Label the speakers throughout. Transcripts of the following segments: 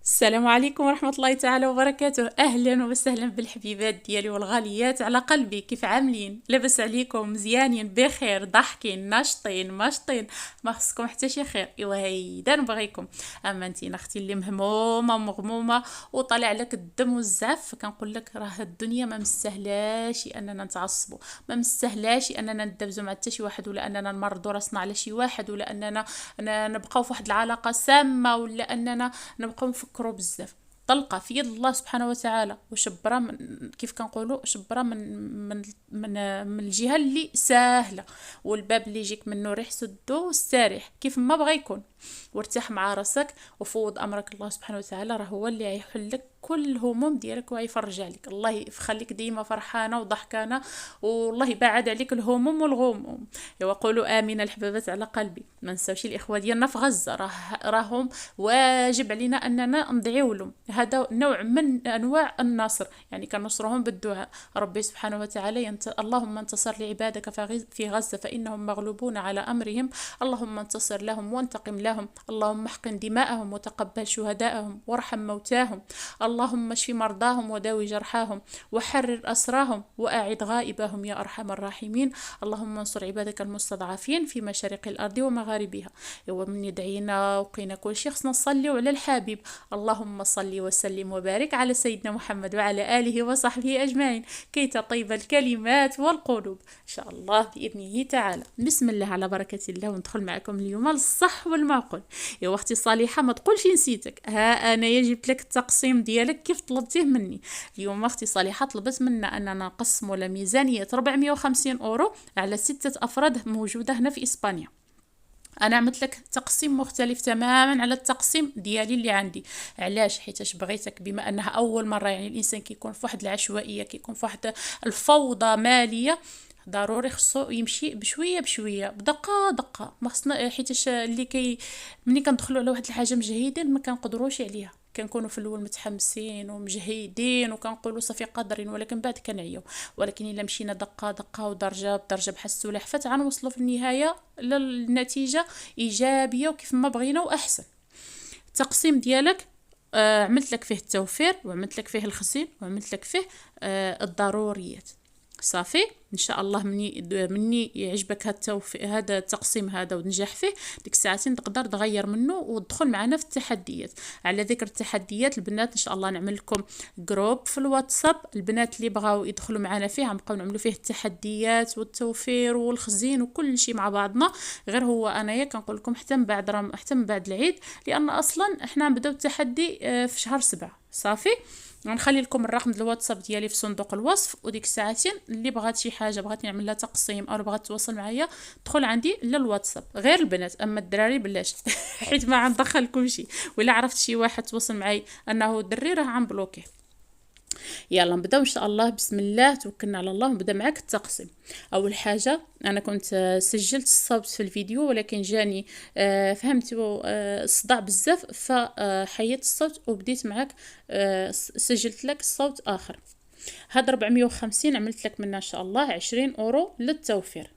Speaker 1: السلام عليكم ورحمة الله تعالى وبركاته. أهلا وسهلا بالحبيبات ديالي والغاليات على قلبي. كيف عاملين؟ لاباس عليكم؟ مزيانين بخير، ضاحكين ناشطين ماشطين؟ ما خصكم حتى شي خير. ايوا هيدا نبغيكم. اما انتي اختي اللي مهمومه مغمومه وطالع لك الدم والزعف، كنقول لك راه الدنيا ما مستهلاش اننا نتعصبوا، ما مستهلاش اننا ندبزوا مع حتى شي واحد، ولا اننا نمرضوا راسنا على شي واحد، ولا اننا نبقاو في واحد العلاقه سامه، ولا اننا نبقاو نفكروا بزاف. طلقه في يد الله سبحانه وتعالى، وشبره من كيف كنقولوا شبره من الجهه اللي ساهله، والباب اللي يجيك منه ريح سدو واستريح كيف ما بغى يكون، وارتاح مع راسك وفوض امرك الله سبحانه وتعالى. راه هو اللي يحل لك كل الهموم ديالك ويفرج عليك. الله يخليك ديما فرحانه وضحكانه، والله يبعد عليك الهموم والغموم. وقولوا امين الحبابات على قلبي. ما نساوش الاخوه ديالنا في غزه، راهم واجب علينا اننا ندعيو لهم. هذا نوع من انواع النصر، يعني كنصرهم بالدعاء. ربي سبحانه وتعالى اللهم انتصر لعبادك في غزه فانهم مغلوبون على امرهم. اللهم انتصر لهم وانتقم لهم. اللهم احقن دماءهم وتقبل شهداءهم وارحم موتاهم. اللهم اشف مرضاهم وداوي جرحاهم وحرر اسراهم واعد غائبهم يا ارحم الراحمين. اللهم انصر عبادك المستضعفين في مشارق الارض ومغاربها. ومن يدعينا وقينا كل شيء خصنا نصلي على الحبيب. اللهم صل وسلم وبارك على سيدنا محمد وعلى اله وصحبه اجمعين كي تطيب الكلمات والقلوب ان شاء الله باذنه تعالى. بسم الله على بركه الله، وندخل معكم اليوم للصح والمعقول. يا اختي صالحه ما تقولش نسيتك، ها انا جبت لك التقسيم ديالك كيف طلبتيه مني. اليوم اختي صالحه طلبت منا اننا نقسموا لميزانيه 450 اورو على 6 افراد موجوده هنا في اسبانيا. انا عملت لك تقسيم مختلف تماما على التقسيم ديالي اللي عندي. علاش؟ حيتاش بغيتك، بما انها اول مره، يعني الانسان كيكون في واحد العشوائيه، كيكون في واحد الفوضى ماليه، ضروري خصو يمشي بشويه بشويه بدقه دقه. ما خصنا حيتاش اللي ملي كندخلوا على واحد الحاجه مجهدين ما كنقدروش عليها. كنكونوا في الاول متحمسين ومجهدين وكنقولوا صافي قادرين، ولكن بعد كنعيو. ولكن الا مشينا دقه دقه ودرجه بدرجه بحال السلحفاه غنوصلوا في النهايه للنتيجه ايجابيه وكيف ما بغينا واحسن. التقسيم ديالك عملت لك فيه التوفير، وعملت لك فيه الخزين، وعملت لك فيه الضروريات. صافي ان شاء الله. مني يعجبك هذا التقسيم هذا ونجح فيه، ديك الساعتين تقدر تغير منه وتدخل معنا في التحديات. على ذكر التحديات، البنات ان شاء الله نعمل لكم جروب في الواتساب. البنات اللي بغاو يدخلوا معنا فيه غنبقاو نعملوا فيه التحديات والتوفير والخزين وكل شيء مع بعضنا. غير هو انايا كنقول لكم حتى من بعد العيد، لان اصلا احنا نبداو التحدي في شهر 7. صافي. غنخلي لكم الرقم ديال الواتساب ديالي في صندوق الوصف، وديك الساعتين اللي بغات شي حاجه، بغات نعمل لها تقسيم او بغات تواصل معايا، دخل عندي للواتساب. غير البنات، اما الدراري بلاش حيت ما غندخلكم شي، ولا عرفت شي واحد تواصل معايا انه دري راه غنبلوكيه. يلا نبداو ان شاء الله. بسم الله توكلنا على الله ونبدا معاك التقسيم. اول حاجه انا كنت سجلت الصوت في الفيديو، ولكن جاني فهمتوا صداع بزاف، فحيدت الصوت وبديت معاك سجلت لك الصوت اخر. هاد 450 عملت لك منها ان شاء الله 20 اورو للتوفير.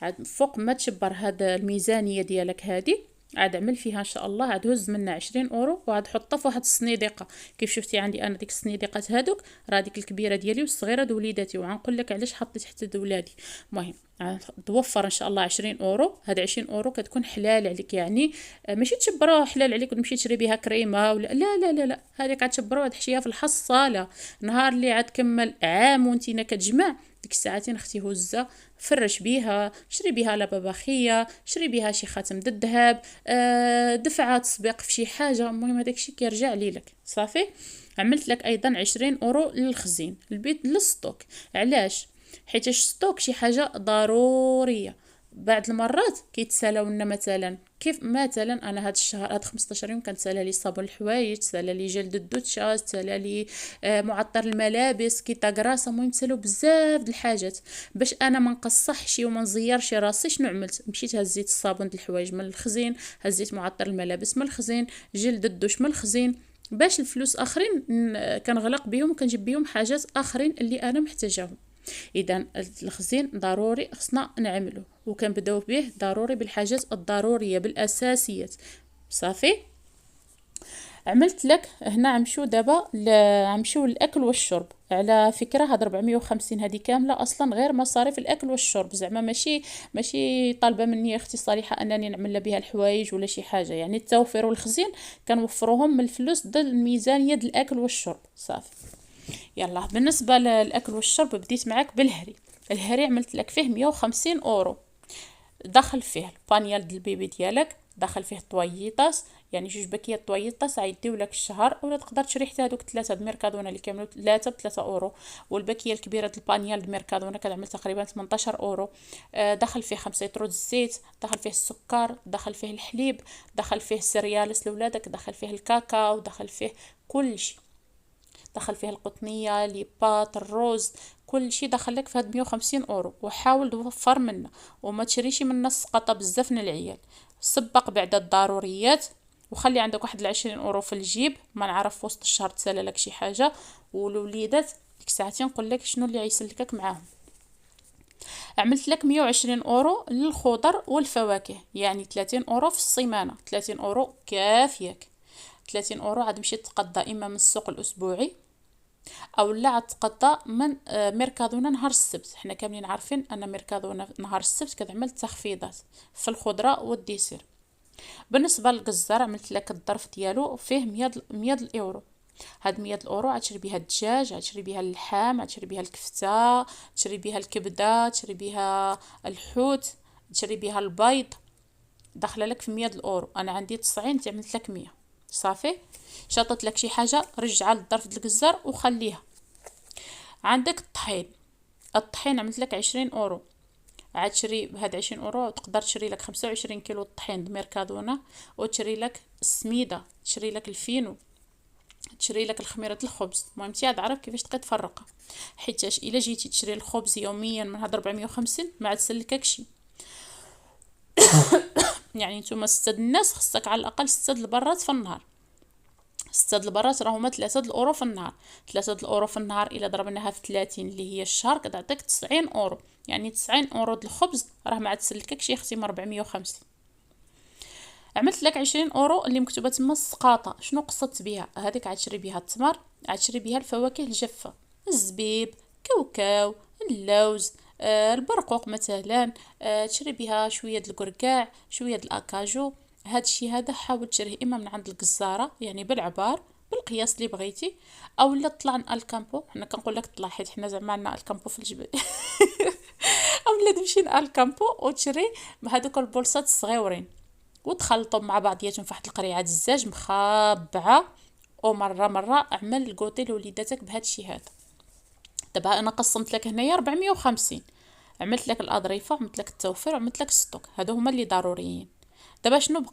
Speaker 1: عاد فوق ما تشبر هاد الميزانيه ديالك هادي، عاد عمل فيها ان شاء الله، عاد هز منها 20 اورو وعاد حطها في واحد الصنيديقه. كيف شفتي عندي انا ديك الصنيديقات هادوك، راه ديك الكبيره ديالي والصغيره د وليداتي، وغنقول لك علاش حطيت حتى د ولادي. المهم توفر ان شاء الله 20 اورو. هاد 20 اورو كتكون حلال عليك، يعني ماشي تشبروها حلال عليك وتمشي تشري بها كريمه ولا لا لا لا لا، هذيك غتشبروها تحشيها في الحصاله. نهار اللي عاد كمل عام وانتينا كتجمع، ديك الساعتين اختي هزه فرش بيها، شري بيها لباباخيه، شري بيها شي خاتم د الذهب، دفعه تسبيق في شي حاجه. المهم هذاك الشيء كيرجع ليك. صافي. عملت لك ايضا 20 اورو للخزين البيت للستوك. علاش؟ حيت ستوك شي حاجه ضروريه. بعض المرات كيتسالاو لنا، مثلا انا هاد الشهر، هاد 15 يوم كنتسالى لي صابون الحوايج، تسالى لي جلد الدوتشا، تسالى لي معطر الملابس، كيطاكراس. المهم تسالوا بزاف د الحاجات. باش انا ما نقصحش وما نزيرش راسي، شنو عملت؟ مشيت هزيت الصابون د الحوايج من الخزين، هزيت معطر الملابس من الخزين، جلد الدوش من الخزين، باش الفلوس اخرين كنغلق بهم وكنجيب بهم حاجات اخرين اللي انا محتاجاهم. اذا الخزين ضروري خصنا نعمله، وكنبداو به ضروري بالحاجات الضروريه بالاساسيات. صافي. عملت لك هنا عمشو دابا عمشو الاكل والشرب. على فكره هاد 450 هذه كامله اصلا غير مصاريف الاكل والشرب، زعما ماشي طالبه مني اختي صالحه انني نعمل بها الحوايج ولا شي حاجه، يعني التوفير والخزين كنوفروهم من الفلوس ديال الميزانيه ديال الاكل والشرب صافي. يلا بالنسبه للاكل والشرب بديت معاك بالهري. الهري عملت لك فيه 150 اورو. دخل فيه البانيال ديال البيبي ديالك، دخل فيه طويطاس، يعني جوج باكيات طويطاس عيديو لك الشهر، ولا تقدر تشري حتى هذوك ثلاثه د ميركادونا اللي كيعملوا ثلاثه ب3 اورو. والباكيه الكبيره د البانيال د ميركادونا كتعمل تقريبا 18 اورو. دخل فيه 5 لتر الزيت، دخل فيه السكر، دخل فيه الحليب، دخل فيه السريالس لولادك، دخل فيه الكاكاو، دخل فيه كل شيء، دخل فيها القطنيه ليبات الروز، كل شيء دخل لك في هاد 150 اورو. وحاول توفر منه وما تشريش من السقطه بزاف من العيال. سبق بعد الضروريات، وخلي عندك واحد 20 اورو في الجيب، ما نعرف وسط الشهر تسالى لك شي حاجه. والوليدات ديك ساعتين نقول لك شنو اللي يسلكك معاهم. عملت لك 120 اورو للخضر والفواكه، يعني 30 اورو في السيمانه. 30 اورو كافياك. 30 اورو عاد مشيت تقضى اما من السوق الاسبوعي او لا عاد تقضى من ميركادونا نهار السبت. حنا كاملين عارفين ان ميركادونا نهار السبت كتعمل تخفيضات في الخضره والديسير. بالنسبه للجزار عملت لك الظرف ديالو فيه 100 الاورو. هاد 100 الاورو عتشري بها الدجاج، عتشري بها اللحم، عتشري بها الكفته، تشري بها الكبده، تشري بها الحوت، تشري بها البيض. داخله لك في 100 الاورو. انا عندي 90 عملت لك 100 صافي. شاطت لك شي حاجه رجعها للظرف ديال الجزار وخليها. عندك الطحين. الطحين عملت لك 20 اورو. عاد تشري بهاد 20 اورو تقدر تشري لك 25 كيلو الطحين د ميركادونا، وتشري لك السميده، تشري لك الفينو، تشري لك الخميره الخبز. المهم انت عاد عارف كيفاش تقدر تفرقها، حيتاش الا جيتي تشري الخبز يوميا من هاد 450 ما عاد سلكك شي. يعني نتوما 6 الناس خصك على الاقل 6 البرات في النهار. 6 البرات راهما 3 الاورو في النهار. 3 الاورو في النهار الا ضربناها في 30 اللي هي الشهر كتعطيك 90 اورو. يعني 90 اورو د الخبز راه ما عاد تسلكك شي اختي من 450. عملت لك 20 اورو اللي مكتوبه تما السقاطه. شنو قصدت بها؟ هذيك عاد تشري بها التمر، عاد تشري بها الفواكه الجافه، الزبيب، كاوكاو، اللوز، البرقوق مثلا. تشري بها شويه د الكركاع، شويه د الاكاجو. هاد الشيء هذا حاول تشريه اما من عند الجزاره يعني بالعبار بالقياس اللي بغيتي، او لا طلع الكامبو. حنا كنقول لك طلع حيت حنا زعما عندنا الكامبو في الجبل. او لا تمشي الكامبو وتشري هذوك البولصات الصغيورين وتخلطهم مع بعضياتهم في واحد القريعه الزاج مخابعه. ومره اعمل الكوطي لوليداتك بهذا الشيء هذا. دابا انا قسمت لك هنايا 450، عملت لك الاظريفه، عملت لك التوفير، عملت لك الستوك، هادو هما اللي ضروريين. دابا شنو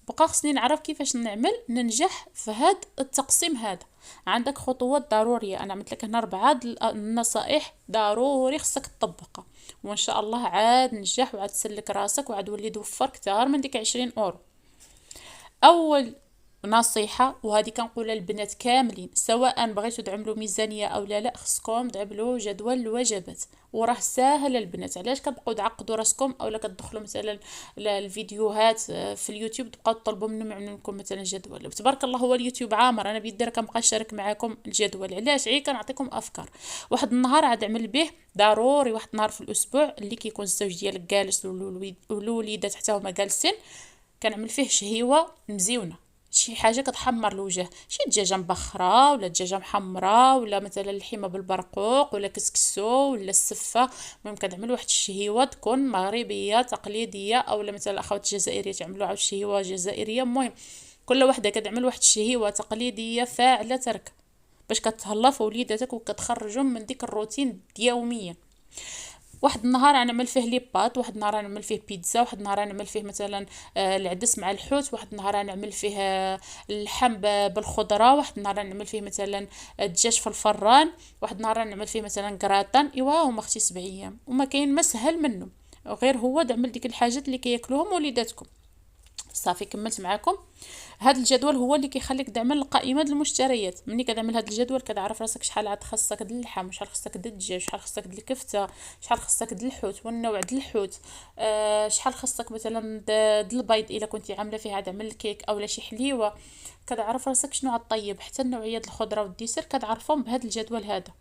Speaker 1: بقى خصني نعرف كيفاش نعمل ننجح في هاد التقسيم هذا. عندك خطوات ضروريه، انا عملت لك هنا 4 النصائح ضروري خصك تطبقها، وان شاء الله عاد نجح وعاد تسلك راسك وعاد ولي توفر كتار من ديك 20 اورو. اول نصيحة وهذه كنقولها للبنات كاملين سواء بغيتوا تعملوا ميزانية او لا، خصكم تعملوا جدول الوجبات. وراه ساهل البنات، علاش كتبقاو تعقدوا راسكم اولا كتدخلوا مثلا الفيديوهات في اليوتيوب تبقاو تطلبوا منكم مثلا جدول. تبارك الله هو اليوتيوب عامر، انا بيدي راه كنبقى نشارك معكم الجدول. علاش؟ كنعطيكم افكار. واحد النهار عاد عمل به ضروري، واحد النهار في الاسبوع اللي كيكون الزوج ديالك جالس والوليدات حتى هما جالسين، كنعمل فيه شهيوه مزيونه. شي حاجه كتحمر الوجه، شي دجاجه مبخره ولا دجاجه محمره ولا مثلا اللحمه بالبرقوق ولا كسكسو ولا السفه. المهم كنعمل واحد الشهيوه تكون مغربيه تقليديه، او مثلا الاخوات الجزائريه تعملوا عاود شهيوه جزائريه. المهم كل وحده كتعمل واحد الشهيوه تقليديه فاعله ترك باش كتهلا في وليداتك وكتخرجهم من ديك الروتين يوميا. واحد النهار نعمل فيه ليبات، واحد النهار نعمل فيه بيتزا، واحد النهار نعمل فيه مثلا العدس مع الحوت، واحد النهار نعمل فيه اللحم بالخضره، واحد النهار نعمل فيه مثلا الدجاج في الفران، واحد النهار نعمل فيه مثلا كراتان. ايوا هما اختي 7 ايام وما كاين ما سهل منه غير هو تعمل ديك الحاجات اللي كياكلوهم وليداتكم. صافي كملت معكم. هذا الجدول هو اللي كيخليك تعمل القائمه ديال المشتريات. ملي كتعمل هذا الجدول كتعرف راسك شحال عاد خاصك د اللحم، شحال خاصك د الدجاج، شحال خاصك د الكفته، شحال خاصك د الحوت والنوع د الحوت، شحال خاصك مثلا د البيض الا كنتي عامله فيه عاد عمل الكيك اولا شي حليوه. كتعرف راسك شنو غطيب. حتى النوعيه الخضره والديسر كتعرفهم بهذا الجدول هذا.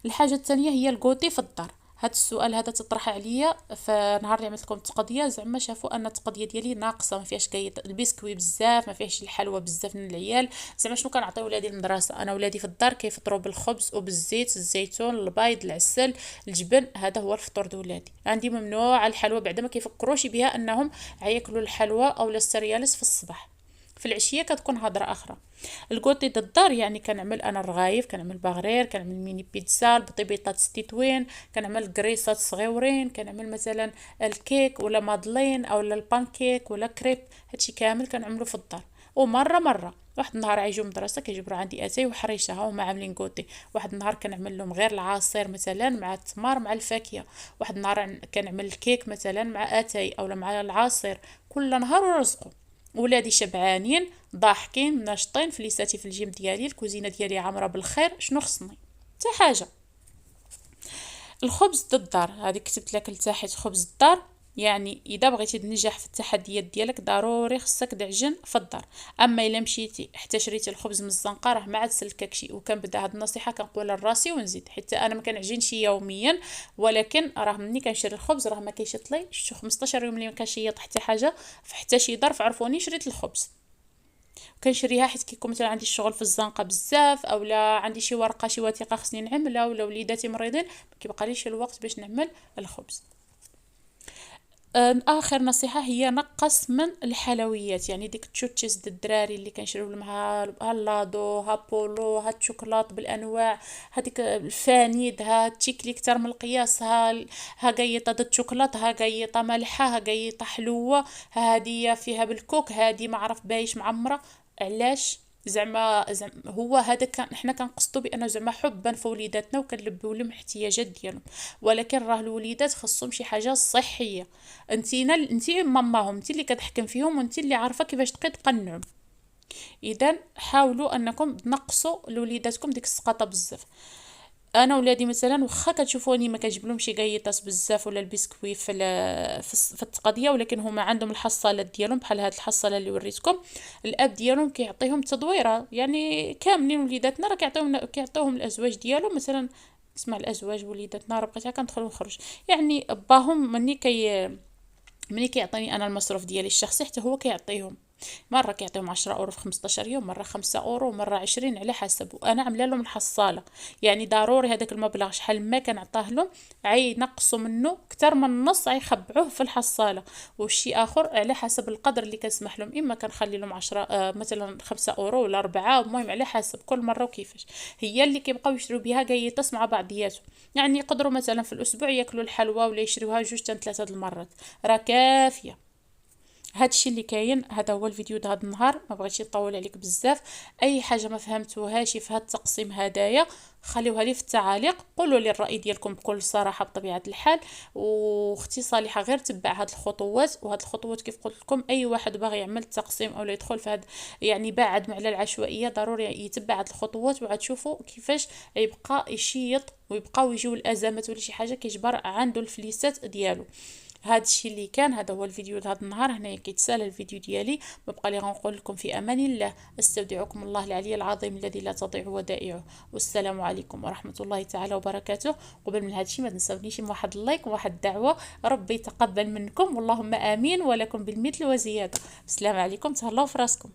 Speaker 1: الحاجه الثانيه هي الكوتي في الدار. هذا السؤال هذا تطرح عليا فنهار اللي عملت لكم التقضيه، زعما شافوا ان التقضيه ديالي ناقصه، ما فيهاش البسكوي بزاف، ما فيهاش الحلوى بزاف من العيال. زعما شنو كنعطي ولادي المدرسه؟ انا ولادي في الدار كيفطروا بالخبز وبالزيت، الزيتون، البيض، العسل، الجبن. هذا هو الفطور د ولادي. عندي ممنوع الحلوى بعدا، ما كيفكروش بها انهم غياكلوا الحلوى او السريالس في الصباح. في العشيه كتكون هضره اخرى. الكوتي د الدار يعني كنعمل انا الرغايف، كنعمل باغرير، كنعمل ميني بيتزا، البطيبيطات ستيتوين، كنعمل كريسات صغيورين، كنعمل مثلا الكيك ولا مادلين او البانكيك ولا كريب. هادشي كامل كنعملو في الدار. ومره واحد النهار عيجوا مدرسه كيجبروا عندي اتاي وحريشه ها هما عاملين كوتي. واحد النهار كنعمل لهم غير العصير مثلا مع التمر مع الفاكهه. واحد النهار كنعمل الكيك مثلا مع اتاي اولا مع العصير. كل نهار ورزقه. ولادي شبعانين ضاحكين ناشطين، فليساتي في الجيم ديالي، الكوزينه ديالي عامره بالخير. شنو خصني؟ حتى حاجه. الخبز د الدار هذه كتبت لك لتحت، خبز الدار يعني اذا بغيتي تنجح في التحديات ديالك ضروري خصك دعجن في الدار. اما الا مشيتي حتى شريتي الخبز من الزنقه راه ما عاد سلكك شي. وكنبدا هاد النصيحه كنقولها لراسي ونزيد، حتى انا ما كنعجنش يوميا، ولكن راه ملي كنشري الخبز راه ما كيشط لي. شتو 15 يوم اللي ما كنشيط حتى حاجه في حتى شي ظرف عرفوني شريت الخبز. كنشريها حيت كيكون مثلا عندي الشغل في الزنقه بزاف، اولا عندي شي ورقه شي وثيقه خصني نعملها، ولا وليداتي مريضين ما كيبقاليش الوقت باش نعمل الخبز. اخر نصيحه هي نقص من الحلويات، يعني ديك التشوتشيز د الدراري اللي كنشريو لهم ها اللادو ها بولو ها الشوكولات بالانواع، هذيك الفانيد ها تشيكلي كتر من القياس، ها قيطه د الشوكولات، ها قيطه مالحه، ها قيطه حلوه، هاديه فيها بالكوك، هادي ما عرف بايش معمره. علاش؟ زعما هو هذا كان حنا كنقصدو بانه زعما حبا في وليداتنا وكنلبيو لهم الاحتياجات ديالهم، ولكن راه الوليدات خصهم شي حاجه صحيه. انتي ماماهم، انتي اللي كتحكم فيهم وانتي اللي عارفه كيفاش تبقي تقنعهم. اذا حاولوا انكم تنقصوا لوليداتكم ديك السقطه بزاف. انا ولادي مثلا واخا كتشوفوني ما كنجيب لهمش قيطاس بزاف ولا البسكوي في التقضيه، ولكن هما عندهم الحصالات ديالهم بحال هاد الحصاله اللي وريتكم. الاب ديالهم كيعطيهم تدويره، يعني كاملين وليداتنا راه كيعطيوهم الازواج ديالهم مثلا. اسمع الازواج وليداتنا راه بقيت كندخل ونخرج، يعني باهم مني كيعطيني انا المصروف ديالي الشخصي حتى هو كيعطيهم. مرة كيعطيهم 10 أورو في 15 يوم، مرة 5 أورو، مرة 20 على حسب. وأنا عاملة لهم الحصالة، يعني ضروري هذاك المبلغ شحال ما كنعطاه لهم عينقصوا منه كتر من النص عيخبعوه في الحصالة. والشي آخر على حسب القدر اللي كنسمح لهم، إما كنخلي لهم 10 مثلا 5 أورو ولا 4، المهم على حسب كل مرة وكيفاش. هي اللي كيبقاو يشريو بها قيطاس مع بعضياتهم، يعني يقدروا مثلا في الأسبوع ياكلوا الحلوى ولا يشريوها 2 3 المرات، راه كافية. هادشي اللي كاين. هذا هو الفيديو د هذا النهار، ما بغيتش نطول عليك بزاف. اي حاجه ما فهمتوهاش في هذا التقسيم هدايا خليوها لي في التعاليق، قولوا لي الراي ديالكم بكل صراحه بطبيعه الحال. واختي صالحه غير تبع هاد الخطوات، وهاد الخطوات كيف قلت لكم اي واحد باغي يعمل التقسيم او يدخل في هاد يعني بعد على العشوائيه ضروري يتبع هاد الخطوات، وغتشوفوا كيفاش يبقى يشيط ويبقاو يجيو الازمات ولا شي حاجه كيجبر عنده الفليسات ديالو. هذا الشيء اللي كان. هذا هو الفيديو لهذا النهار. هنا كيتسالى الفيديو ديالي. ما بقى لي غنقول لكم في امان الله. استودعكم الله العلي العظيم الذي لا تضيع ودائعه. والسلام عليكم ورحمه الله تعالى وبركاته. قبل من هذا الشيء ما تنسونيش واحد اللايك وواحد الدعوه، ربي يتقبل منكم، واللهم امين ولكم بالمثل وزياده. السلام عليكم، تهلاو في راسكم.